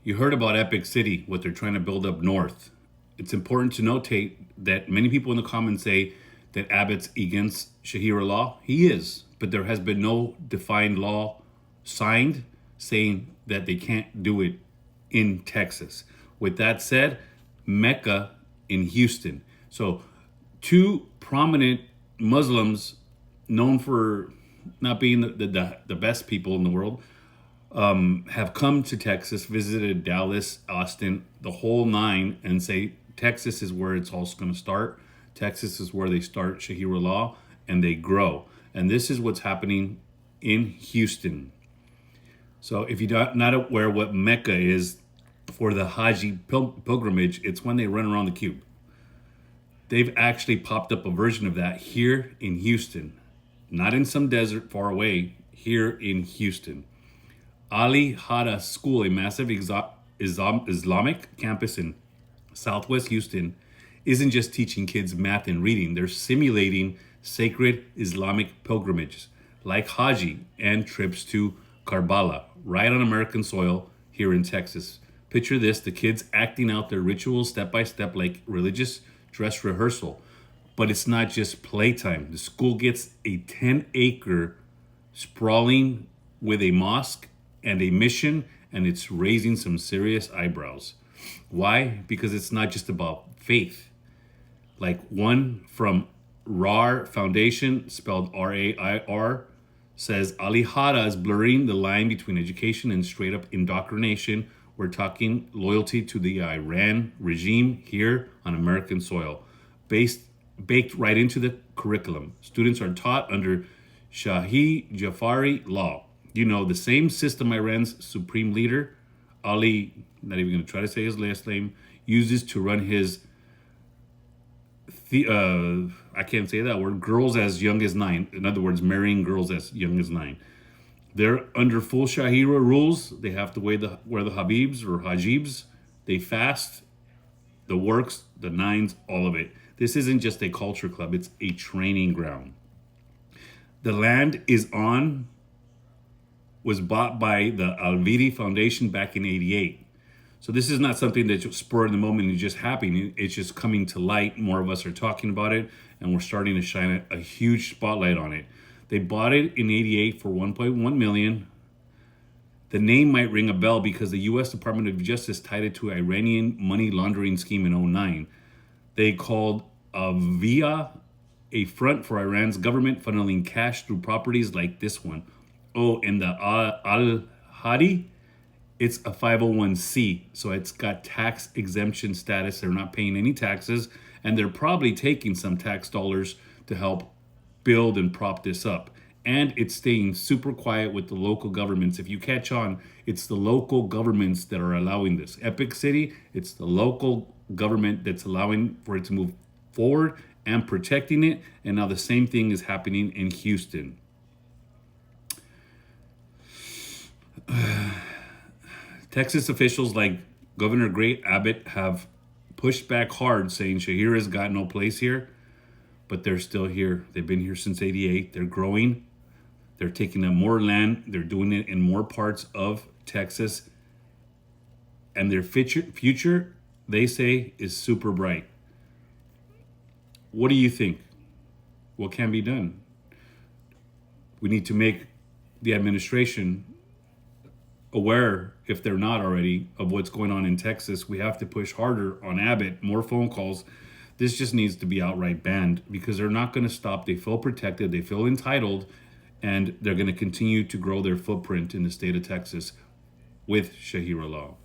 You heard about Epic City, what they're trying to build up north. It's important to notate that many people in the comments say that Abbott's against Shahira Law. He is, but there has been no defined law signed saying that they can't do it in Texas. With that said, Mecca in Houston. So, two prominent Muslims known for not being the best people in the world have come to Texas, visited Dallas, Austin, the whole nine, and say Texas is where it's all going to start. Texas is where they start Shahira Law and they grow. And this is what's happening in Houston. So if you're not aware what Mecca is for the Haji pilgrimage, it's when they run around the cube. They've actually popped up a version of that here in Houston, not in some desert far away, here in Houston. Ali Hada School, a massive Islamic campus in Southwest Houston, isn't just teaching kids math and reading. They're simulating sacred Islamic pilgrimages like Haji and trips to Karbala, right on American soil here in Texas. Picture this, the kids acting out their rituals step by step like religious dress rehearsal. But it's not just playtime. The school gets a 10-acre sprawling with a mosque and a mission, and it's raising some serious eyebrows. Why? Because it's not just about faith. Like one from RAR Foundation, spelled RAIR, says Ali Hada is blurring the line between education and straight up indoctrination. We're talking loyalty to the Iran regime here on American soil, baked right into the curriculum. Students are taught under Shahira Law. You know, the same system Iran's supreme leader, Ali, not even going to try to say his last name, uses to run his, I can't say that word, girls as young as 9. In other words, marrying girls as young as 9. They're under full Shahira rules. They have to wear the Habibs or Hajibs. They fast, the works, the nines, all of it. This isn't just a culture club. It's a training ground. The land was bought by the Alviti Foundation back in 88. So this is not something that's spurred in the moment and just happening. It's just coming to light. More of us are talking about it, and we're starting to shine a huge spotlight on it. They bought it in 88 for $1.1 million. The name might ring a bell because the U.S. Department of Justice tied it to an Iranian money laundering scheme in 09. They called Avia a front for Iran's government funneling cash through properties like this one. Oh, and the Al-Hadi, it's a 501c, so it's got tax exemption status. They're not paying any taxes, and they're probably taking some tax dollars to help build and prop this up. And it's staying super quiet with the local governments. If you catch on, it's the local governments that are allowing this. Epic City, it's the local government that's allowing for it to move forward and protecting it. And now the same thing is happening in Houston. Texas officials like Governor Greg Abbott have pushed back hard, saying Shahira's got no place here, but they're still here. They've been here since 88. They're growing. They're taking up more land. They're doing it in more parts of Texas. And their future, they say, is super bright. What do you think? What can be done? We need to make the administration aware, if they're not already, of what's going on in Texas. We have to push harder on Abbott, more phone calls. This just needs to be outright banned because they're not going to stop. They feel protected, they feel entitled, and they're going to continue to grow their footprint in the state of Texas with Shahira Law.